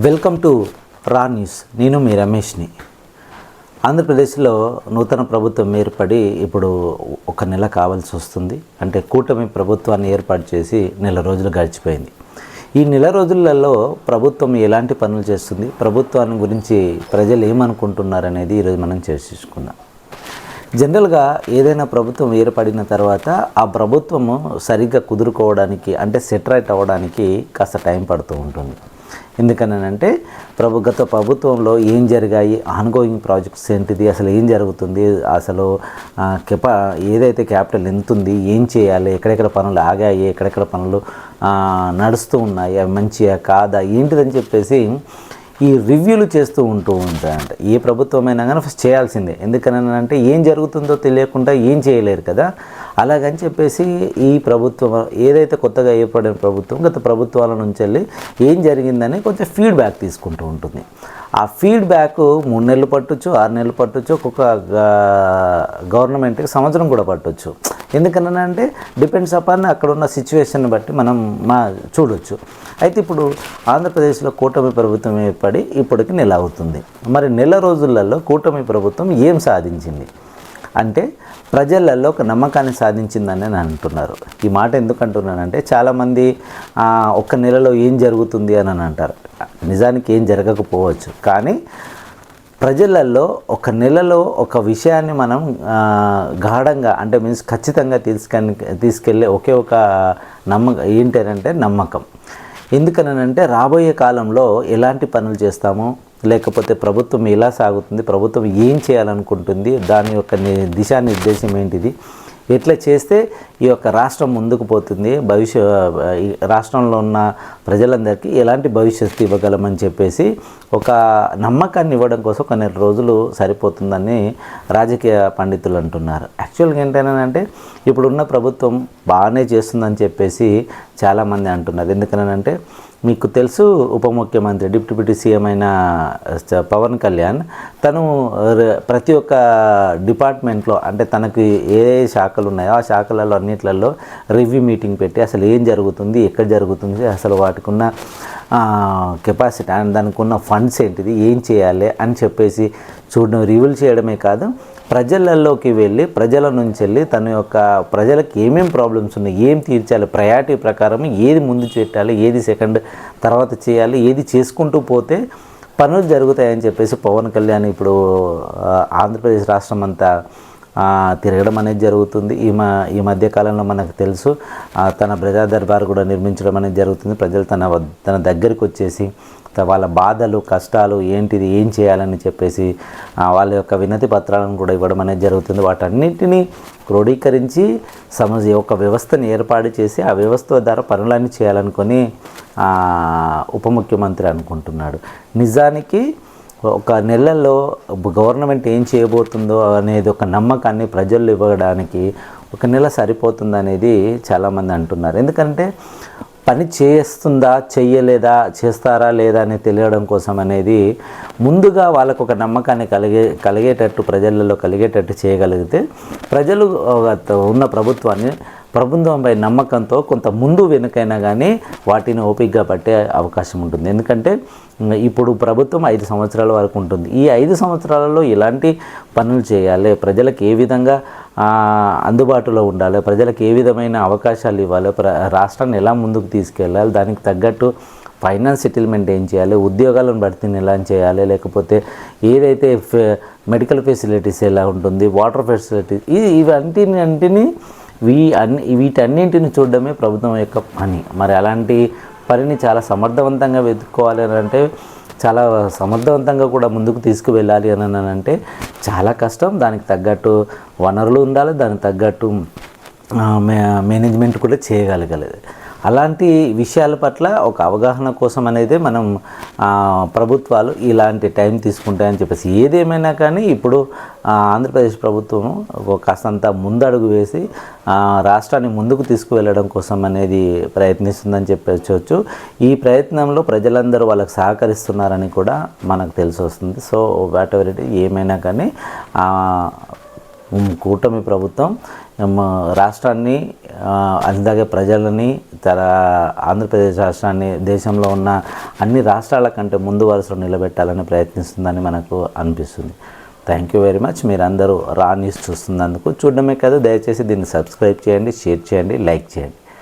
Welcome to రా news. నేను మీ రమేష్ని. ఆంధ్రప్రదేశ్లో నూతన ప్రభుత్వం ఏర్పడి ఇప్పుడు ఒక నెల కావాల్సి వస్తుంది. అంటే కూటమి ప్రభుత్వాన్ని ఏర్పాటు చేసి నెల రోజులు గడిచిపోయింది. ఈ నెల రోజులలో ప్రభుత్వం ఎలాంటి పనులు చేస్తుంది, ప్రభుత్వాన్ని గురించి ప్రజలు ఏమనుకుంటున్నారనేది ఈరోజు మనం చర్చించుకుందాం. జనరల్గా ఏదైనా ప్రభుత్వం ఏర్పడిన తర్వాత ఆ ప్రభుత్వము సరిగ్గా కుదురుకోవడానికి, అంటే సెటరైట్ అవ్వడానికి కాస్త టైం పడుతూ ఉంటుంది. ఎందుకనంటే గత ప్రభుత్వంలో ఏం జరిగాయి, ఆన్గోయింగ్ ప్రాజెక్ట్స్ ఏంటిది, అసలు ఏం జరుగుతుంది, అసలు ఏదైతే క్యాపిటల్ ఎంత ఉంది, ఏం చేయాలి, ఎక్కడెక్కడ పనులు ఆగాయి, ఎక్కడెక్కడ పనులు నడుస్తూ ఉన్నాయి, అవి మంచిగా కాదా ఏంటిదని చెప్పేసి ఈ రివ్యూలు చేస్తూ ఉంటాయంట. ఏ ప్రభుత్వమైనా కానీ ఫస్ట్ చేయాల్సిందే. ఎందుకనంటే ఏం జరుగుతుందో తెలియకుండా ఏం చేయలేరు కదా. అలాగని చెప్పేసి ఈ ప్రభుత్వం ఏదైతే కొత్తగా ఏర్పడిన ప్రభుత్వం గత ప్రభుత్వాల నుంచి వెళ్ళి ఏం జరిగిందని కొంచెం ఫీడ్బ్యాక్ తీసుకుంటూ ఉంటుంది. ఆ ఫీడ్బ్యాక్ 3 నెలలు పట్టొచ్చు, 6 నెలలు పట్టొచ్చు, ఒక్కొక్క గవర్నమెంట్కి సంవత్సరం కూడా పట్టొచ్చు. ఎందుకనంటే డిపెండ్స్ అపాన్ అక్కడ ఉన్న సిచ్యువేషన్ బట్టి మనం చూడొచ్చు. అయితే ఇప్పుడు ఆంధ్రప్రదేశ్లో కూటమి ప్రభుత్వం ఏర్పడి ఇప్పటికి నెల అవుతుంది. మరి నెల రోజులలో కూటమి ప్రభుత్వం ఏం సాధించింది అంటే ప్రజలలో ఒక నమ్మకాన్ని సాధించిందని నేను అంటున్నారు. ఈ మాట ఎందుకు అంటున్నానంటే చాలామంది ఒక్క నెలలో ఏం జరుగుతుంది అని అంటారు. నిజానికి ఏం జరగకపోవచ్చు, కానీ ప్రజలలో ఒక నెలలో ఒక విషయాన్ని మనం గాఢంగా, అంటే మీన్స్ ఖచ్చితంగా తీసుకెళ్ళే ఒకే ఒక ఏంటంటే నమ్మకం. ఎందుకనంటే రాబోయే కాలంలో ఎలాంటి పనులు చేస్తామో, లేకపోతే ప్రభుత్వం ఎలా సాగుతుంది, ప్రభుత్వం ఏం చేయాలనుకుంటుంది, దాని యొక్క దిశానిర్దేశం ఏంటిది, ఎట్లా చేస్తే ఈ యొక్క రాష్ట్రం ముందుకు పోతుంది, రాష్ట్రంలో ఉన్న ప్రజలందరికీ ఎలాంటి భవిష్యత్తు ఇవ్వగలమని చెప్పేసి ఒక నమ్మకాన్ని ఇవ్వడం కోసం కొన్ని రోజులు సరిపోతుందని రాజకీయ పండితులు అంటున్నారు. యాక్చువల్గా ఏంటంటే ఇప్పుడున్న ప్రభుత్వం బాగానే చేస్తుందని చెప్పేసి చాలామంది అంటున్నారు. ఎందుకనంటే మీకు తెలుసు, ఉప ముఖ్యమంత్రి డిప్యూటీ సీఎం అయిన పవన్ కళ్యాణ్ తను ప్రతి ఒక్క డిపార్ట్మెంట్లో, అంటే తనకి ఏ శాఖలు ఉన్నాయో ఆ శాఖలలో అన్నిట్లలో రివ్యూ మీటింగ్ పెట్టి అసలు ఏం జరుగుతుంది, ఎక్కడ జరుగుతుంది, అసలు వాటికి ఉన్న కెపాసిటీ అండ్ దానికి ఉన్న ఫండ్స్ ఏంటిది, ఏం చేయాలి అని చెప్పేసి రివ్యూలు చేయడమే కాదు, ప్రజలలోకి వెళ్ళి ప్రజల నుంచి వెళ్ళి తన యొక్క ప్రజలకు ఏమేమి ప్రాబ్లమ్స్ ఉన్నాయి, ఏం తీర్చాలి, ప్రయారిటీ ప్రకారం ఏది ముందు పెట్టాలి, ఏది సెకండ్ తర్వాత చేయాలి, ఏది చేసుకుంటూ పోతే పనులు జరుగుతాయని చెప్పేసి పవన్ కళ్యాణ్ ఇప్పుడు ఆంధ్రప్రదేశ్ రాష్ట్రం అంతా తిరగడం అనేది జరుగుతుంది. ఈ మధ్యకాలంలో మనకు తెలుసు తన ప్రజా దర్బార్ కూడా నిర్మించడం అనేది జరుగుతుంది. ప్రజలు తన దగ్గరికి వచ్చేసి వాళ్ళ బాధలు, కష్టాలు ఏంటిది, ఏం చేయాలని చెప్పేసి వాళ్ళ యొక్క వినతి పత్రాలను కూడా ఇవ్వడం అనేది జరుగుతుంది. వాటన్నిటినీ క్రోడీకరించి ఒక వ్యవస్థను ఏర్పాటు చేసి ఆ వ్యవస్థ ద్వారా పనులన్నీ చేయాలనుకొని ఉప ముఖ్యమంత్రి అనుకుంటున్నాడు. నిజానికి ఒక నెలలో గవర్నమెంట్ ఏం చేయబోతుందో అనేది ఒక నమ్మకాన్ని ప్రజలు ఇవ్వడానికి ఒక నెల సరిపోతుందనేది చాలామంది అంటున్నారు. ఎందుకంటే పని చేస్తుందా, చెయ్యలేదా, చేస్తారా లేదా అని తెలియడం కోసం అనేది ముందుగా వాళ్ళకు ఒక నమ్మకాన్ని కలిగేటట్టు ప్రజలలో కలిగేటట్టు చేయగలిగితే ప్రజలు ఉన్న ప్రభుత్వంపై నమ్మకంతో కొంత ముందు వెనుకైనా కానీ వాటిని ఓపికగా పట్టే అవకాశం ఉంటుంది. ఎందుకంటే ఇప్పుడు ప్రభుత్వం 5 సంవత్సరాల వరకు ఉంటుంది. ఈ 5 సంవత్సరాలలో ఎలాంటి పనులు చేయాలి, ప్రజలకు ఏ విధంగా అందుబాటులో ఉండాలి, ప్రజలకు ఏ విధమైన అవకాశాలు ఇవ్వాలి, రాష్ట్రాన్ని ఎలా ముందుకు తీసుకెళ్ళాలి, దానికి తగ్గట్టు ఫైనాన్స్ సెటిల్మెంట్ ఏం చేయాలి, ఉద్యోగాలను భర్తీని ఎలా చేయాలి, లేకపోతే ఏదైతే మెడికల్ ఫెసిలిటీస్ ఎలా ఉంటుంది, వాటర్ ఫెసిలిటీస్, వీటన్నింటిని చూడడమే ప్రభుత్వం యొక్క పని. మరి అలాంటి పనిని చాలా సమర్థవంతంగా వెతుక్కోవాలి అని అంటే, చాలా సమర్థవంతంగా కూడా ముందుకు తీసుకువెళ్ళాలి అని అంటే చాలా కష్టం. దానికి తగ్గట్టు వనరులు ఉండాలి, దానికి తగ్గట్టు మేనేజ్మెంట్ కూడా చేయగలగలేదు. అలాంటి విషయాల పట్ల ఒక అవగాహన కోసం అనేది మనం ప్రభుత్వాలు ఇలాంటి టైం తీసుకుంటాయని చెప్పేసి ఏదేమైనా కానీ ఇప్పుడు ఆంధ్రప్రదేశ్ ప్రభుత్వం కాస్తంత ముందడుగు వేసి రాష్ట్రాన్ని ముందుకు తీసుకువెళ్ళడం కోసం అనేది ప్రయత్నిస్తుందని చెప్పవచ్చు. ఈ ప్రయత్నంలో ప్రజలందరూ వాళ్ళకి సహకరిస్తున్నారని కూడా మనకు తెలిసి వస్తుంది. సో వాట్ ఎవర్ ఇట్ ఏమైనా కానీ కూటమి ప్రభుత్వం రాష్ట్రాన్ని అలాగే ప్రజలని ఆంధ్రప్రదేశ్ రాష్ట్రాన్ని దేశంలో ఉన్న అన్ని రాష్ట్రాల కంటే ముందు వరుసలో నిలబెట్టాలని ప్రయత్నిస్తుందని మనకు అనిపిస్తుంది. Thank you very much. మీరందరూ రా న్యూస్ చూస్తున్నందుకు. చూడడమే కాదు, దయచేసి దీన్ని సబ్స్క్రైబ్ చేయండి, షేర్ చేయండి, లైక్ చేయండి.